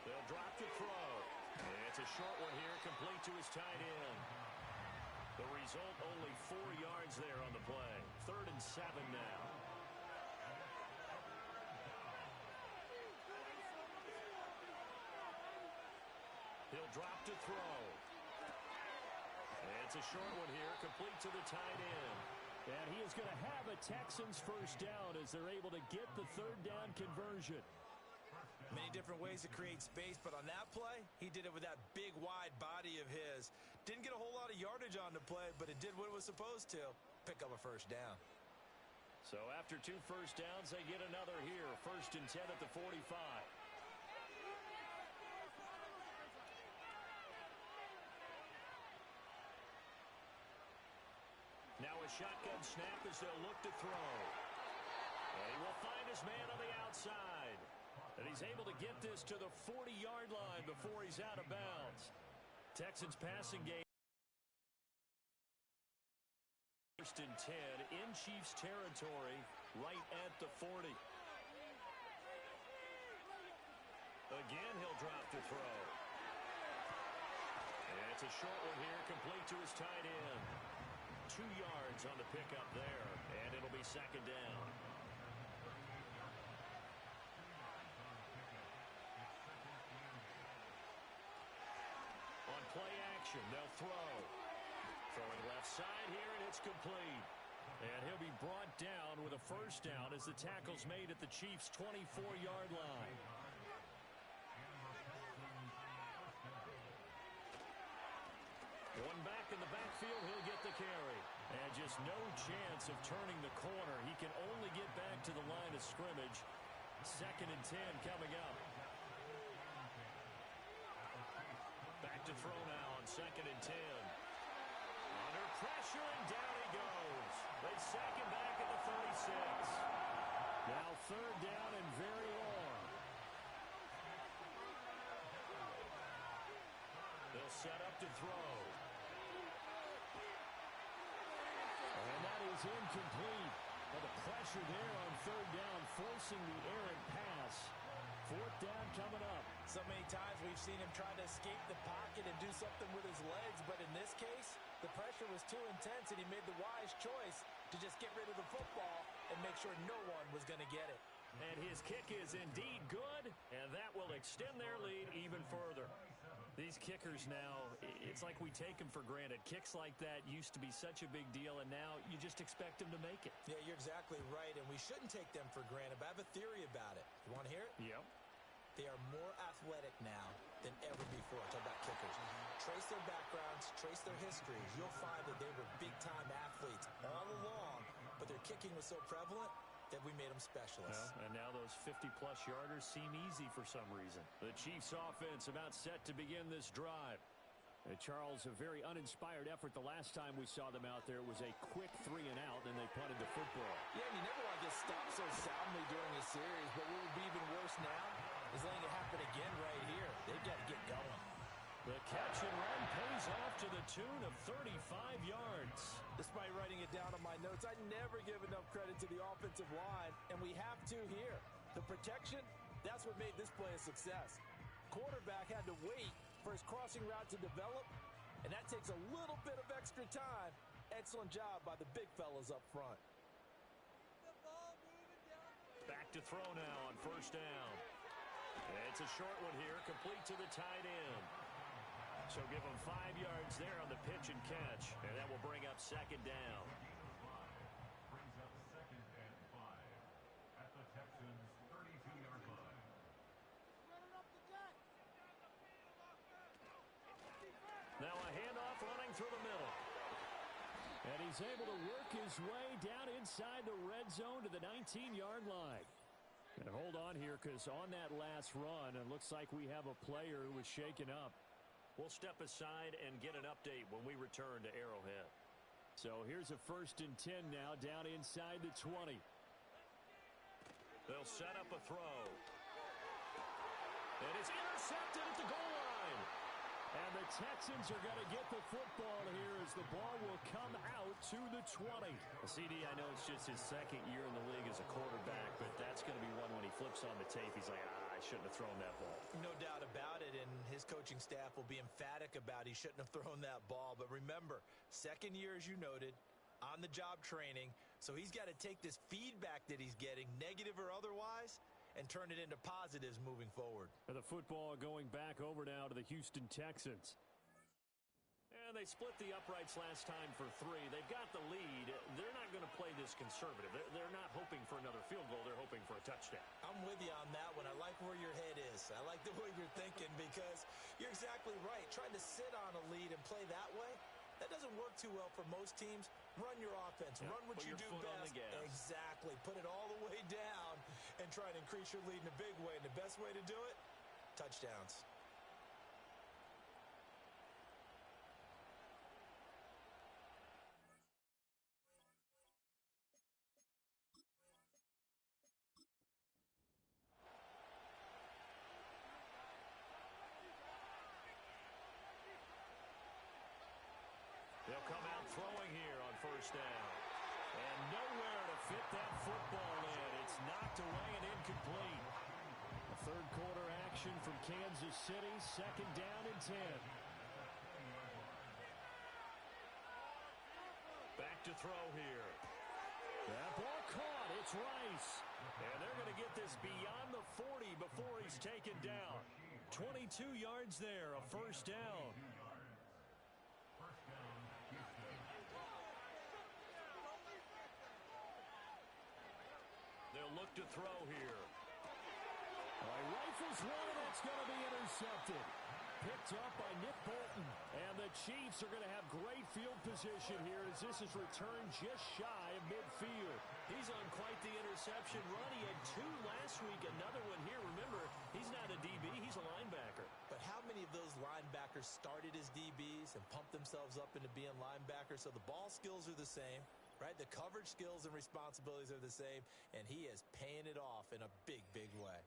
They'll drop to throw. It's a short one here, complete to his tight end. The result, only 4 yards there on the play. 3rd and 7 now. He'll drop to throw. It's a short one here, complete to the tight end. And he is going to have a Texans first down as they're able to get the third down conversion. Many different ways to create space, but on that play, he did it with that big, wide body of his. Didn't get a whole lot of yardage on the play, but it did what it was supposed to. Pick up a first down. So after 2 first downs, they get another here. 1st and 10 at the 45. Now a shotgun snap as they'll look to throw. And he will find his man on the outside. And he's able to get this to the 40-yard line before he's out of bounds. Texans passing game. 1st and 10 in Chiefs territory right at the 40. Again, he'll drop to throw. And it's a short one here, complete to his tight end. 2 yards on the pickup there, and it'll be 2nd down. On play action, they'll throw. Throwing left side here, and it's complete. And he'll be brought down with a first down as the tackle's made at the Chiefs' 24-yard line. One back in the backfield, he'll get the carry. And just no chance of turning the corner. He can only get back to the line of scrimmage. 2nd and 10 coming up. Back to throw now on 2nd and 10. Under pressure, and down he goes. They sack him back at the 36. Now 3rd down and very long. They'll set up to throw. And that is incomplete. Well, the pressure there on 3rd down, forcing the errant pass. 4th down coming up. So many times we've seen him try to escape the pocket and do something with his legs, but in this case, the pressure was too intense, and he made the wise choice to just get rid of the football and make sure no one was going to get it. And his kick is indeed good, and that will extend their lead even further. These kickers now, it's like we take them for granted. Kicks like that used to be such a big deal, and now you just expect them to make it. Yeah, you're exactly right, and we shouldn't take them for granted, but I have a theory about it. You want to hear it? Yep. They are more athletic now than ever before. Talk about kickers. Trace their backgrounds, trace their histories. You'll find that they were big-time athletes all along, but their kicking was so prevalent that we made them specialists. Well, and now those 50-plus yarders seem easy for some reason. The Chiefs offense about set to begin this drive. And Charles, a very uninspired effort the last time we saw them out there. It was a quick 3 and out, and they punted the football. Yeah, and you never want to get stopped so soundly during a series, but what would be even worse now is letting it happen again right here. They've got to get going. The catch and run pays off to the tune of 35 yards. Despite writing it down on my notes, I never give enough credit to the offensive line, and we have to here. The protection, that's what made this play a success. Quarterback had to wait for his crossing route to develop, and that takes a little bit of extra time. Excellent job by the big fellas up front. Back to throw now on 1st down. It's a short one here, complete to the tight end. So give him 5 yards there on the pitch and catch, and that will bring up 2nd down. Brings up 2nd and 5 at the Texans' 32-yard line. Now a handoff running through the middle. And he's able to work his way down inside the red zone to the 19-yard line. And hold on here, because on that last run, it looks like we have a player who was shaken up. We'll step aside and get an update when we return to Arrowhead. So here's a 1st and 10 now, down inside the 20. They'll set up a throw. And it's intercepted at the goal line. And the Texans are going to get the football here as the ball will come out to the 20. CD, I know it's just his 2nd year in the league as a quarterback, but that's going to be one when he flips on the tape. He's like, I shouldn't have thrown that ball. No doubt about it, and his coaching staff will be emphatic about he shouldn't have thrown that ball. But remember, 2nd year, as you noted, on-the-job training, so he's got to take this feedback that he's getting, negative or otherwise, and turn it into positives moving forward. And the football going back over now to the Houston Texans. And they split the uprights last time for 3. They've got the lead. They're not going to play this conservative. They're not hoping for another field goal. They're hoping for a touchdown. I'm with you on that one. I like where your head is. I like the way you're thinking because you're exactly right. Trying to sit on a lead and play that way, that doesn't work too well for most teams. Run your offense. Run what you do best. Exactly. Put it all the way down and try and increase your lead in a big way. And the best way to do it, touchdowns. They'll come out throwing here on first down. And nowhere to fit that football in. It's knocked away and incomplete. A third quarter action from Kansas City. Second down and 10. Back to throw here. That ball caught. It's Rice. And they're going to get this beyond the 40 before he's taken down. 22 yards there, a first down. They'll look to throw here. Rifles one, and it's going to be intercepted. Picked up by Nick Bolton. And the Chiefs are going to have great field position here as this is returned just shy of midfield. He's on quite the interception run. He had 2 last week, another one here. Remember, he's not a DB, he's a linebacker. But how many of those linebackers started as DBs and pumped themselves up into being linebackers? So the ball skills are the same, right? The coverage skills and responsibilities are the same, and he is paying it off in a big, big way.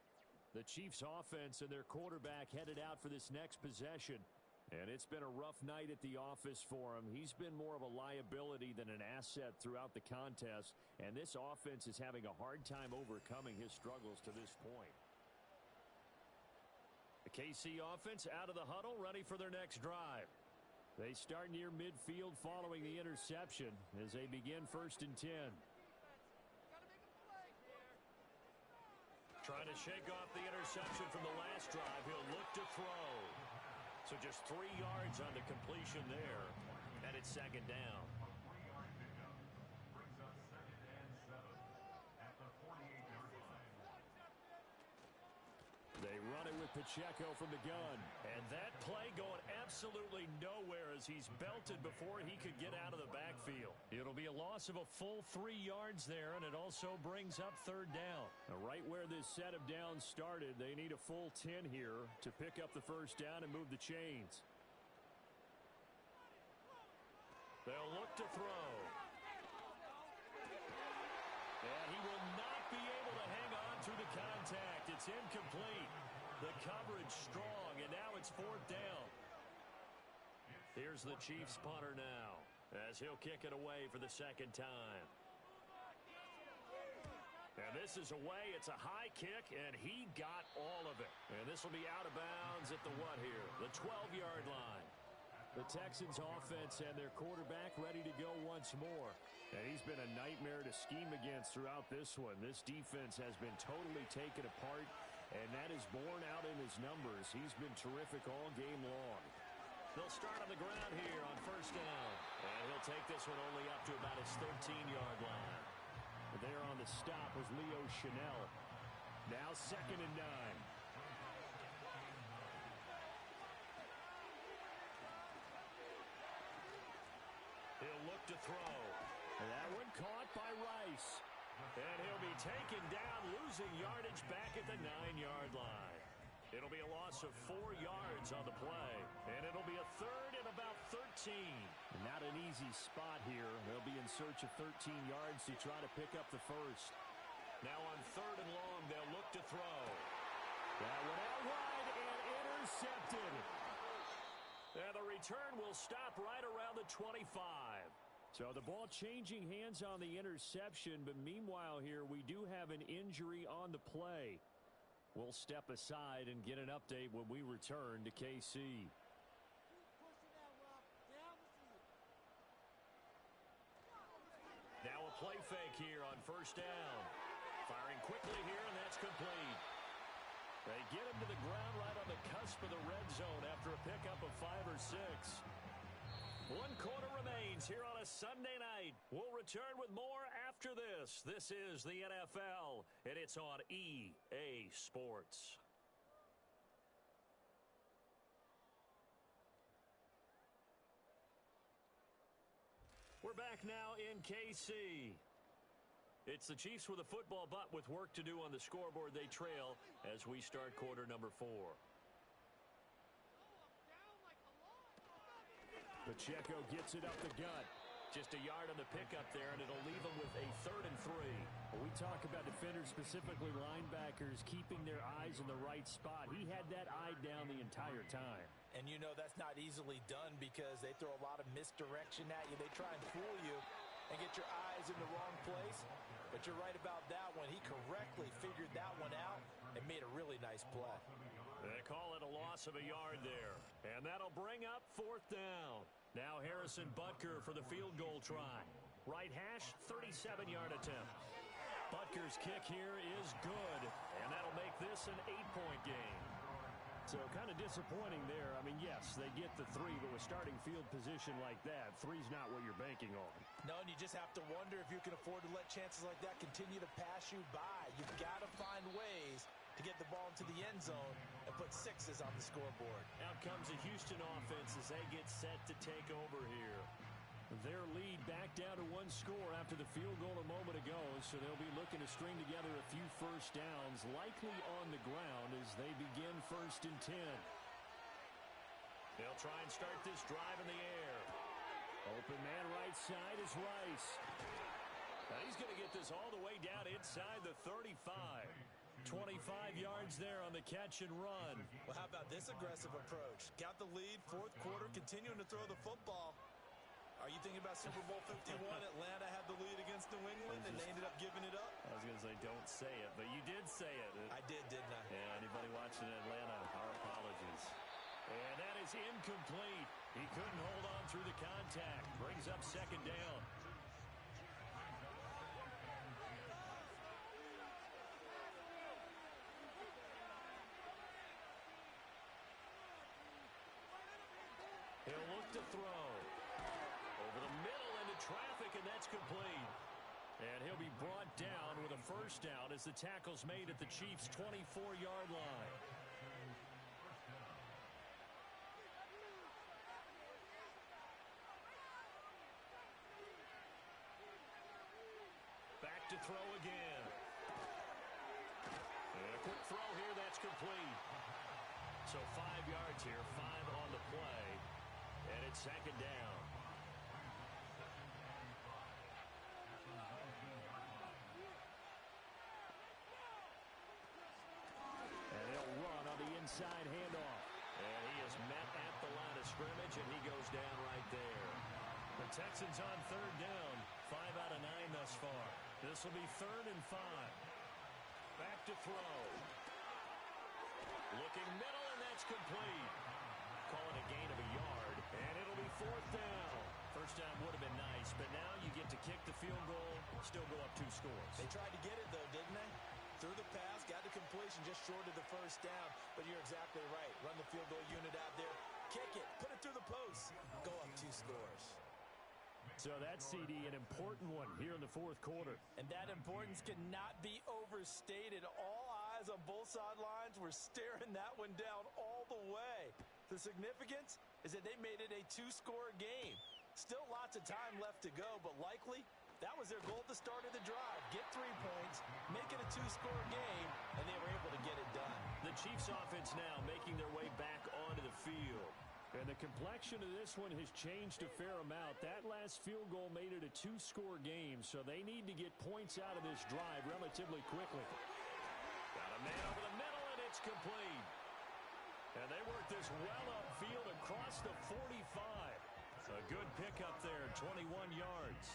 The Chiefs offense and their quarterback headed out for this next possession. And it's been a rough night at the office for him. He's been more of a liability than an asset throughout the contest. And this offense is having a hard time overcoming his struggles to this point. The KC offense out of the huddle, ready for their next drive. They start near midfield following the interception as they begin first and 10. Trying to shake off the interception from the last drive. He'll look to throw. So just 3 yards on the completion there. And it's second down. A 3-yard pickup brings up second and 7 at the 48-yard line. They run it with Pacheco from the gun. And that play going absolutely nowhere as he's belted before he could get out of the backfield. It'll be a loss of a full 3 yards there, and it also brings up third down. Now, right where this set of downs started, they need a full 10 here to pick up the first down and move the chains. They'll look to throw. And he will not be able to hang on through the contact. It's incomplete. The coverage strong, and now it's fourth down. Here's the Chiefs punter now as he'll kick it away for the second time. And this is away. It's a high kick, and he got all of it. And this will be out of bounds at the what here? The 12-yard line. The Texans offense and their quarterback ready to go once more. And he's been a nightmare to scheme against throughout this one. This defense has been totally taken apart, and that is borne out in his numbers. He's been terrific all game long. They'll start on the ground here on first down. And he'll take this one only up to about his 13-yard line. There on the stop was Leo Chanel. Now second and 9. He'll look to throw. That one caught by Rice. And he'll be taken down, losing yardage back at the 9-yard line. It'll be a loss of 4 yards on the play. And it'll be a third and about 13. Not an easy spot here. They'll be in search of 13 yards to try to pick up the first. Now on third and long, they'll look to throw. That one out wide and intercepted. And the return will stop right around the 25. So the ball changing hands on the interception, but meanwhile here we do have an injury on the play. We'll step aside and get an update when we return to KC. Now a play fake here on first down. Firing quickly here, and that's complete. They get him to the ground right on the cusp of the red zone after a pickup of 5 or 6. 1 quarter remains here on a Sunday night. We'll return with more after this. This is the NFL, and it's on EA Sports. We're back now in KC. It's the Chiefs with a football, but with work to do on the scoreboard, they trail as we start quarter number 4. Pacheco gets it up the gut. Just a yard on the pickup there, and it'll leave them with a 3rd and 3. When we talk about defenders, specifically linebackers, keeping their eyes in the right spot. He had that eye down the entire time. And you know that's not easily done because they throw a lot of misdirection at you. They try and fool you and get your eyes in the wrong place. But you're right about that one. He correctly figured that one out and made a really nice play. They call it a loss of a yard there. And that'll bring up 4th down. Now Harrison Butker for the field goal try. Right hash, 37-yard attempt. Butker's kick here is good. And that'll make this an 8-point game. So kind of disappointing there. I mean, yes, they get the 3, but with starting field position like that, 3's not what you're banking on. No, and you just have to wonder if you can afford to let chances like that continue to pass you by. You've got to find ways to get the ball into the end zone and put 6s on the scoreboard. Out comes the Houston offense as they get set to take over here. Their lead back down to 1 score after the field goal a moment ago, so they'll be looking to string together a few first downs, likely on the ground as they begin 1st and 10. They'll try and start this drive in the air. Open man right side is Rice. Now he's going to get this all the way down inside the 35. 25 yards there on the catch and run. Well, how about this aggressive approach? Got the lead, 4th quarter, continuing to throw the football. Are you thinking about Super Bowl 51? Atlanta had the lead against New England, and they ended up giving it up? I was going to say, don't say it, but you did say it. I did, didn't I? Yeah, anybody watching Atlanta, our apologies. And that is incomplete. He couldn't hold on through the contact. Brings up 2nd down. He'll look to throw. Over the middle into traffic, and that's complete. And he'll be brought down with a 1st down as the tackle's made at the Chiefs' 24-yard line. Back to throw again. And a quick throw here, that's complete. So 5 yards here, 5 on the play. And it's 2nd down. And they'll run on the inside handoff. And he is met at the line of scrimmage, and he goes down right there. The Texans on 3rd down. 5 out of 9 thus far. This will be 3rd and 5. Back to throw. Looking middle, and that's complete. Calling a gain of a yard, and it'll be 4th down. First down would have been nice, but now you get to kick the field goal, still go up 2 scores. They tried to get it, though, didn't they? Threw the pass, got the completion just short of the 1st down. But you're exactly right. Run the field goal unit out there. Kick it. Put it through the post. Go up 2 scores. So that CD, an important one here in the 4th quarter. And that importance cannot be overstated. All eyes on both sidelines were staring that one down all the way. The significance is that they made it a 2-score game. Still lots of time left to go, but likely that was their goal at the start of the drive. Get 3 points, make it a 2-score game, and they were able to get it done. The Chiefs offense now making their way back onto the field. And the complexion of this one has changed a fair amount. That last field goal made it a 2-score game, so they need to get points out of this drive relatively quickly. Got a man over the middle, and it's complete. And they work this well upfield across the 45. A good pickup there, 21 yards.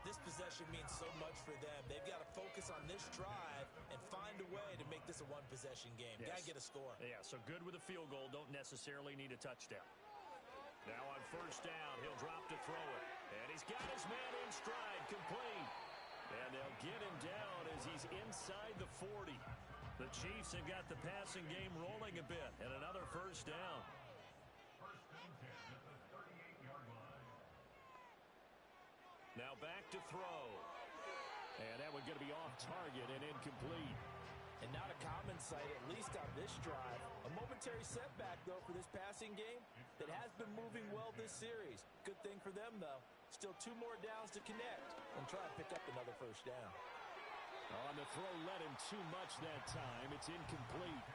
This possession means so much for them. They've got to focus on this drive and find a way to make this a 1-possession game. Yes. Got to get a score. Yeah, so good with a field goal. Don't necessarily need a touchdown. Now on 1st down, he'll drop to throw it. And he's got his man in stride, complete. And they'll get him down as he's inside the 40. The Chiefs have got the passing game rolling a bit. And another 1st down. 1st and 10 at the 38-yard line. Now back to throw. And that one going to be off target and incomplete. And not a common sight, at least on this drive. A momentary setback, though, for this passing game that has been moving well this series. Good thing for them, though. Still 2 more downs to connect and try and pick up another first down. On the throw, led him too much that time. It's incomplete.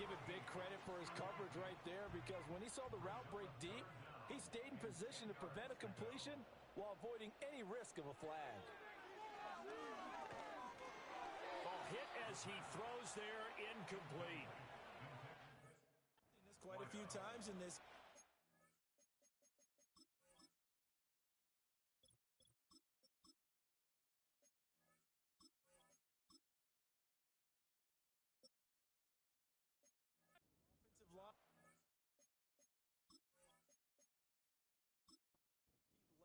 Give it big credit for his coverage right there, because when he saw the route break deep, he stayed in position to prevent a completion while avoiding any risk of a flag. Hit as he throws there, incomplete. Quite a few times in this. Offensive line.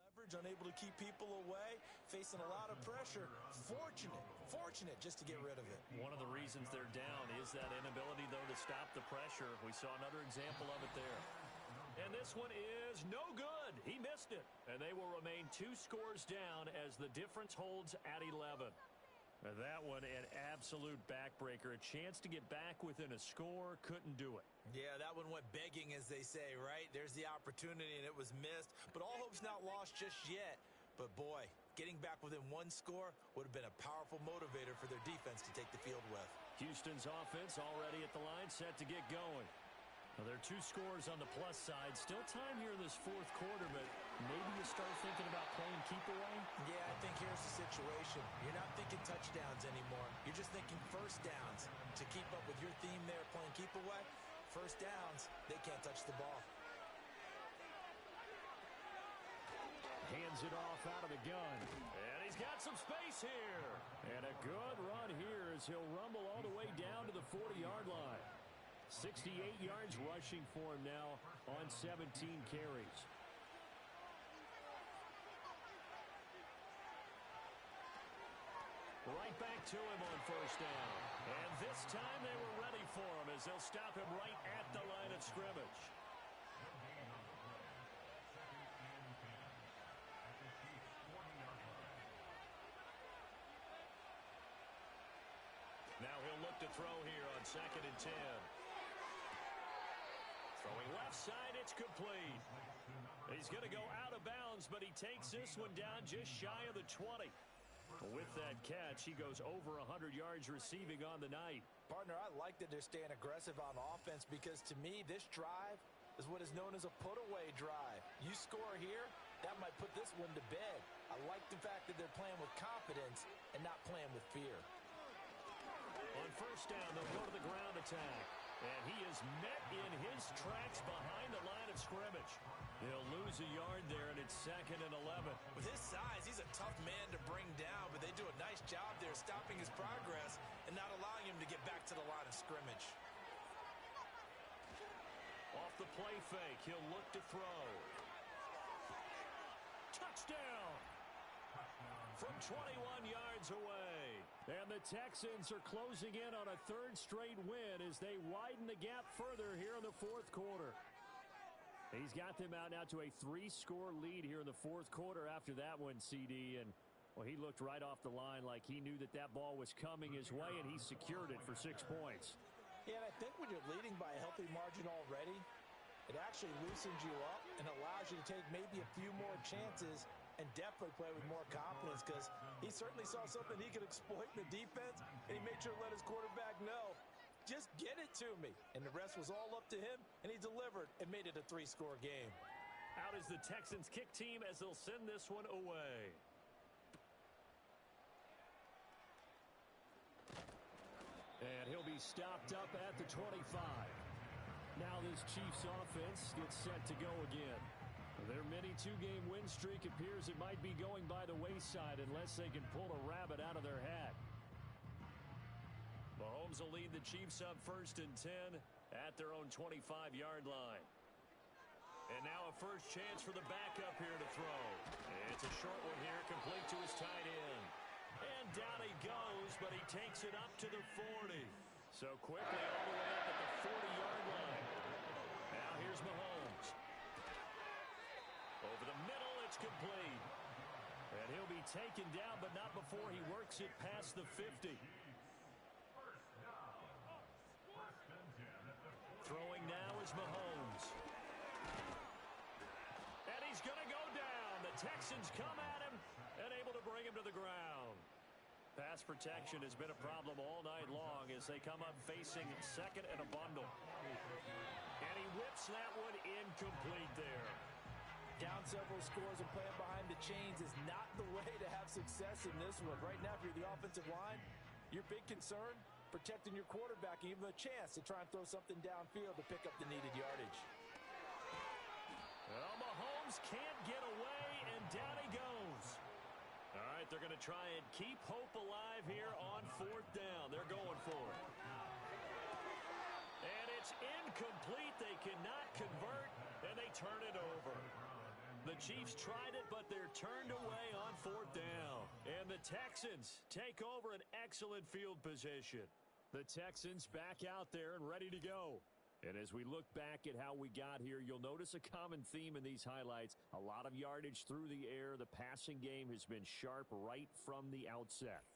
Leverage, unable to keep people away, facing a lot of pressure. Fortunate just to get rid of it. One of the reasons they're down is that inability, though, to stop the pressure. We saw another example of it there. And this one is no good. He missed it. And they will remain 2 scores down as the difference holds at 11. Now that one, an absolute backbreaker. A chance to get back within a score, couldn't do it. Yeah, that one went begging, as they say, right? There's the opportunity, and it was missed. But all hope's not lost just yet. But, boy, getting back within 1 score would have been a powerful motivator for their defense to take the field with. Houston's offense already at the line, set to get going. Well, there are 2 scores on the plus side. Still time here in this 4th quarter, but maybe you start thinking about playing keep away? Yeah, I think here's the situation. You're not thinking touchdowns anymore. You're just thinking first downs. To keep up with your theme there, playing keep away, first downs, they can't touch the ball. Hands it off out of the gun. And he's got some space here. And a good run here as he'll rumble all the way down to the 40-yard line. 68 yards rushing for him now on 17 carries. Right back to him on first down. And this time they were ready for him as they'll stop him right at the line of scrimmage. Now he'll look to throw here on 2nd and 10. Throwing left side, it's complete. He's going to go out of bounds, but he takes this one down just shy of the 20. With that catch, he goes over 100 yards receiving on the night. Partner, I like that they're staying aggressive on offense, because to me, this drive is what is known as a put-away drive. You score here, that might put this one to bed. I like the fact that they're playing with confidence and not playing with fear. On first down, they'll go to the ground attack. And he is met in his tracks behind the line of scrimmage. He'll lose a yard there, and it's 2nd and 11. With his size, he's a tough man to bring down, but they do a nice job there stopping his progress and not allowing him to get back to the line of scrimmage. Off the play fake, he'll look to throw. Touchdown! From 21 yards away. And the Texans are closing in on a 3rd straight win as they widen the gap further here in the 4th quarter. He's got them out now to a 3-score lead here in the 4th quarter after that one, CD. And, well, he looked right off the line like he knew that that ball was coming his way, and he secured it for 6 points. Yeah, and I think when you're leading by a healthy margin already, it actually loosens you up and allows you to take maybe a few more chances and definitely play with more confidence, because he certainly saw something he could exploit in the defense, and he made sure to let his quarterback know, just get it to me. And the rest was all up to him, and he delivered and made it a 3-score game. Out is the Texans kick team as they'll send this one away. And he'll be stopped up at the 25. Now this Chiefs offense gets set to go again. Their mini 2-game win streak appears it might be going by the wayside unless they can pull a rabbit out of their hat. Mahomes will lead the Chiefs up 1st and 10 at their own 25-yard line. And now a first chance for the backup here to throw. It's a short one here, complete to his tight end. And down he goes, but he takes it up to the 40. So quickly all the way up at the 40-yard line. Now here's Mahomes. Over the middle, it's complete. And he'll taken down, but not before he works it past the 50. Throwing now is Mahomes. And he's going to go down. The Texans come at him and able to bring him to the ground. Pass protection has been a problem all night long as they come up facing second and a bundle. And he whips that one incomplete there. Down several scores and playing behind the chains is not the way to have success in this one. Right now, if you're the offensive line, your big concern, protecting your quarterback and give him a chance to try and throw something downfield to pick up the needed yardage. Well, Mahomes can't get away, and down he goes. All right, they're going to try and keep hope alive here on fourth down. They're going for it. And it's incomplete. They cannot convert, and they turn it over. The Chiefs tried it, but they're turned away on fourth down. And the Texans take over an excellent field position. The Texans back out there and ready to go. And as we look back at how we got here, you'll notice a common theme in these highlights. A lot of yardage through the air. The passing game has been sharp right from the outset.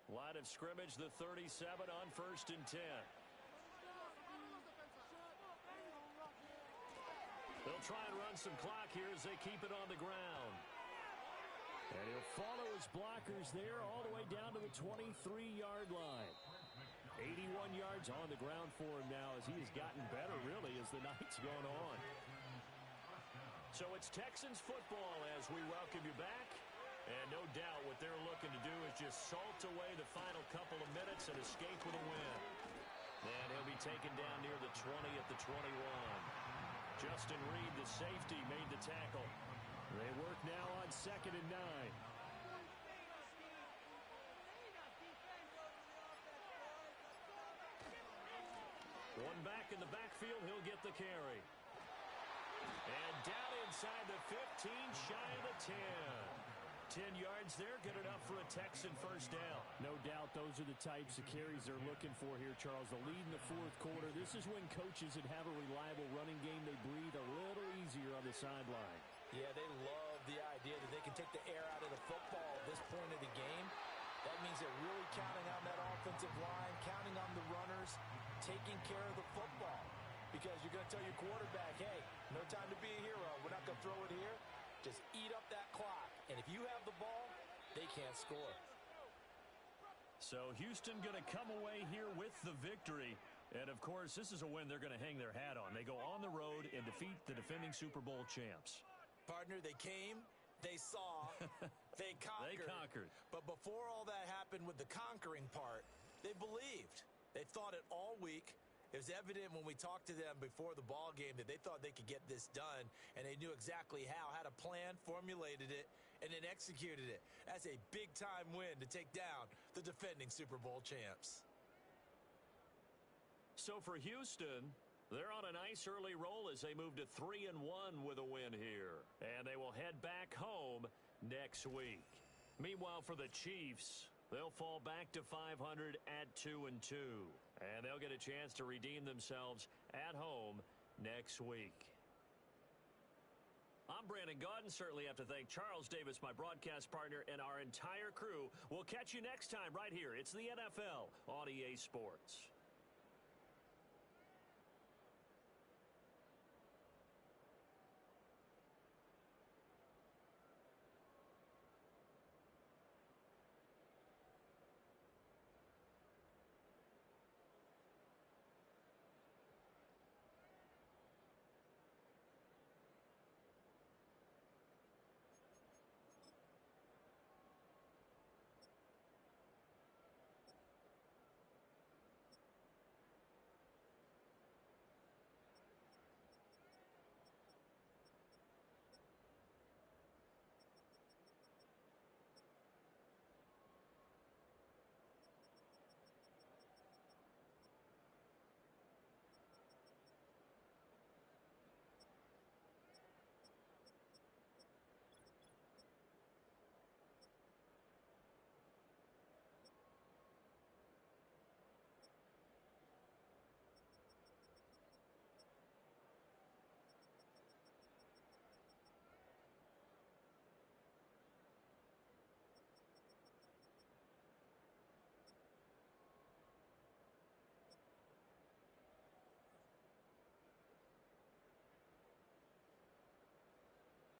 Line of scrimmage, the 37 on 1st and 10. They'll try and run some clock here as they keep it on the ground. And he'll follow his blockers there all the way down to the 23-yard line. 81 yards on the ground for him now as he has gotten better, really, as the night's gone on. So it's Texans football as we welcome you back. And no doubt what they're looking to do is just salt away the final couple of minutes and escape with a win. And he'll be taken down near the 20 at the 21. Justin Reed, the safety, made the tackle. They work now on 2nd and 9. One back in the backfield, he'll get the carry. And down inside the 15, shy of the 10. 10 yards there, good enough for a Texan first down. No doubt those are the types of carries they're looking for here, Charles. The lead in the fourth quarter. This is when coaches that have a reliable running game, they breathe a little easier on the sideline. Yeah, they love the idea that they can take the air out of the football at this point of the game. That means they're really counting on that offensive line, counting on the runners, taking care of the football. Because you're going to tell your quarterback, hey, no time to be a hero. We're not going to throw it here. Just eat up that clock. And if you have the ball, they can't score. So Houston going to come away here with the victory. And, of course, this is a win they're going to hang their hat on. They go on the road and defeat the defending Super Bowl champs. Partner, they came, they saw, they conquered. They conquered. But before all that happened with the conquering part, they believed. They thought it all week. It was evident when we talked to them before the ball game that they thought they could get this done, and they knew exactly how, had a plan, formulated it, and then executed it. That's a big-time win to take down the defending Super Bowl champs. So for Houston, they're on a nice early roll as they move to 3-1 with a win here, and they will head back home next week. Meanwhile, for the Chiefs, they'll fall back to 500 at 2-2. And they'll get a chance to redeem themselves at home next week. I'm Brandon Gaudin. Certainly have to thank Charles Davis, my broadcast partner, and our entire crew. We'll catch you next time right here. It's the NFL on EA Sports.